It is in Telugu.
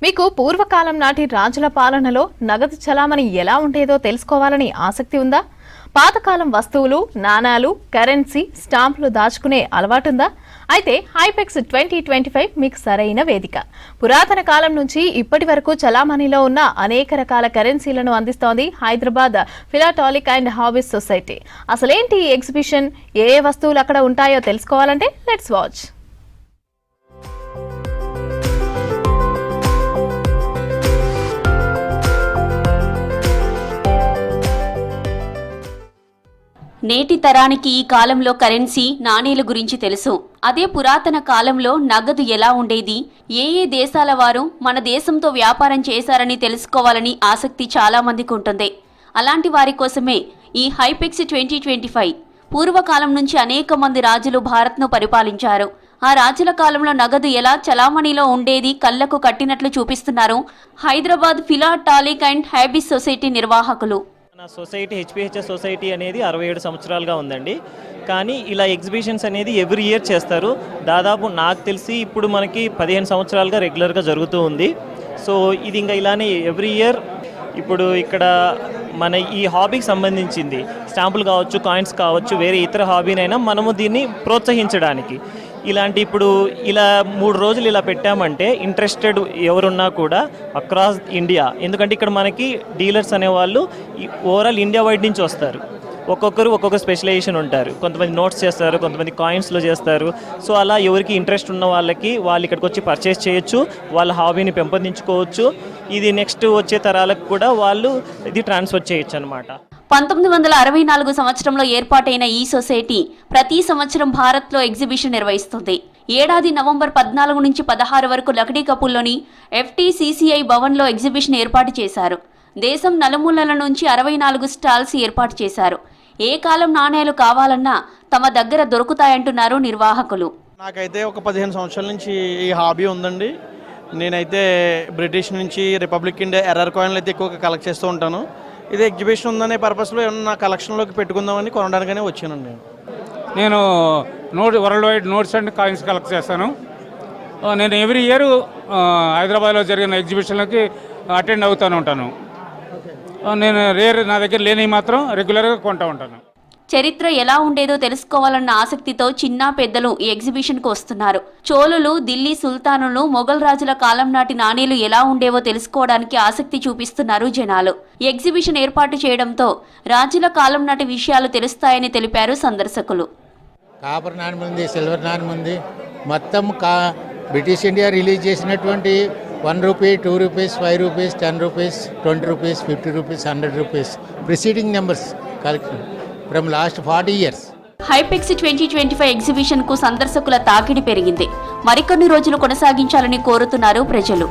మీకు పూర్వకాలం నాటి రాజుల పాలనలో నగదు చలామణి ఎలా ఉండేదో తెలుసుకోవాలని ఆసక్తి ఉందా? పాతకాలం వస్తువులు, నాణాలు, కరెన్సీ, స్టాంపులు దాచుకునే అలవాటుందా? అయితే హైపెక్స్ 2025 మీకు సరైన వేదిక. పురాతన కాలం నుంచి ఇప్పటి వరకు చలామణిలో ఉన్న అనేక రకాల కరెన్సీలను అందిస్తోంది హైదరాబాద్ ఫిలాటాలిక్ అండ్ హాబీస్ సొసైటీ. అసలేంటి ఈ ఎగ్జిబిషన్, ఏ వస్తువులు అక్కడ ఉంటాయో తెలుసుకోవాలంటే లెట్స్ వాచ్. నేటి తరానికి ఈ కాలంలో కరెన్సీ, నాణేల గురించి తెలుసు. అదే పురాతన కాలంలో నగదు ఎలా ఉండేది, ఏ దేశాల వారు మన దేశంతో వ్యాపారం చేశారని తెలుసుకోవాలని ఆసక్తి చాలా మందికి ఉంటుంది. అలాంటి వారి కోసమే ఈ హైపెక్స్ 2025. పూర్వకాలం నుంచి అనేక మంది రాజులు భారత్ను పరిపాలించారు. ఆ రాజుల కాలంలో నగదు ఎలా చలామణిలో ఉండేది కళ్లకు కట్టినట్లు చూపిస్తున్నారు హైదరాబాద్ ఫిలాటాలిక్ అండ్ హాబీస్ సొసైటీ నిర్వాహకులు. నా సొసైటీ హెచ్పిహెచ్ఎస్ సొసైటీ అనేది 67 సంవత్సరాలుగా ఉందండి. కానీ ఇలా ఎగ్జిబిషన్స్ అనేది ఎవ్రీ ఇయర్ చేస్తారు. దాదాపు నాకు తెలిసి ఇప్పుడు మనకి 15 సంవత్సరాలుగా రెగ్యులర్గా జరుగుతూ ఉంది. సో ఇది ఇంకా ఇలానే ఎవ్రీ ఇయర్. ఇప్పుడు ఇక్కడ మన ఈ హాబీకి సంబంధించింది స్టాంపులు కావచ్చు, కాయిన్స్ కావచ్చు, వేరే ఇతర హాబీనైనా మనము దీన్ని ప్రోత్సహించడానికి ఇలాంటి ఇప్పుడు ఇలా 3 రోజులు ఇలా పెట్టామంటే ఇంట్రెస్టెడ్ ఎవరున్నా కూడా అక్రాస్ ఇండియా, ఎందుకంటే ఇక్కడ మనకి డీలర్స్ అనేవాళ్ళు ఓవరాల్ ఇండియా వైడ్ నుంచి వస్తారు. ఒక్కొక్కరు ఒక్కొక్క స్పెషలైజేషన్ ఉంటారు. కొంతమంది నోట్స్ చేస్తారు, కొంతమంది కాయిన్స్లో చేస్తారు. సో అలా ఎవరికి ఇంట్రెస్ట్ ఉన్న వాళ్ళకి వాళ్ళు ఇక్కడికి వచ్చి పర్చేస్ చేయొచ్చు, వాళ్ళ హాబీని పెంపొందించుకోవచ్చు. ఇది నెక్స్ట్ వచ్చే తరాలకు కూడా వాళ్ళు ఇది ట్రాన్స్ఫర్ చేయొచ్చు అనమాట. 1964 సంవత్సరంలో ఏర్పాటైన ఈ సొసైటీ ప్రతి సంవత్సరం భారత్లో ఎగ్జిబిషన్ నిర్వహిస్తుంది. ఏడాది నవంబర్ 14 నుంచి 16 వరకు లక్డీ కపూర్లోని FTCCI భవన్లో ఎగ్జిబిషన్ ఏర్పాటు చేశారు. దేశం నలుమూలల నుంచి 64 స్టాల్స్ ఏర్పాటు చేశారు. ఏ కాలం నాణేలు కావాలన్నా తమ దగ్గర దొరుకుతాయంటున్నారు నిర్వాహకులు. నాకైతే ఒక 15 సంవత్సరాల నుంచి ఈ హాబీ ఉందండి. నేనైతే బ్రిటిష్ నుంచి రిపబ్లిక్ ఇండియా ఎర్రర్ కాయిన్లు అయితే ఎక్కువగా కలెక్ట్ చేస్తూ ఉంటాను. ఇది ఎగ్జిబిషన్ ఉందనే పర్పస్లో ఏమన్నా నా కలెక్షన్లోకి పెట్టుకుందామని కొనడానికనే వచ్చానండి. నేను world wide notes and coins collect చేస్తాను. నేను ఎవ్రీ ఇయర్ హైదరాబాద్లో జరిగిన ఎగ్జిబిషన్లకి అటెండ్ అవుతూనే ఉంటాను. నేను నా దగ్గర లేనివి మాత్రం రెగ్యులర్గా కొంటూ ఉంటాను. చరిత్ర ఎలా ఉండేదో తెలుసుకోవాలన్న ఆసక్తితో చిన్న పెద్దలు ఈ ఎగ్జిబిషన్కు వస్తున్నారు. చోళులు, ఢిల్లీ సుల్తానులు, మొఘల్ రాజుల కాలం నాటి నాణేలు ఎలా ఉండేవో తెలుసుకోవడానికి ఆసక్తి చూపిస్తున్నారు జనాలు. ఈ ఎగ్జిబిషన్ ఏర్పాటు చేయడంతో రాజుల కాలం నాటి విషయాలు తెలుస్తాయని తెలిపారు సందర్శకులు. కాపర్ నాణెం ఉంది, సిల్వర్ నాణెం ఉంది. మొత్తం బ్రిటిష్ ఇండియా రిలీజ్ చేసినటువంటి 1 rupee, 2 rupees, 5 rupees, 10 rupees, 20 rupees, 50 rupees, 100 rupees preceding numbers collection from last 40 years. హైపెక్స్ 2025 exhibition కు సందర్శకుల తాకిడి పెరిగింది. మరికొన్ని రోజులు కొనసాగించాలని కోరుతున్నారు ప్రజలు.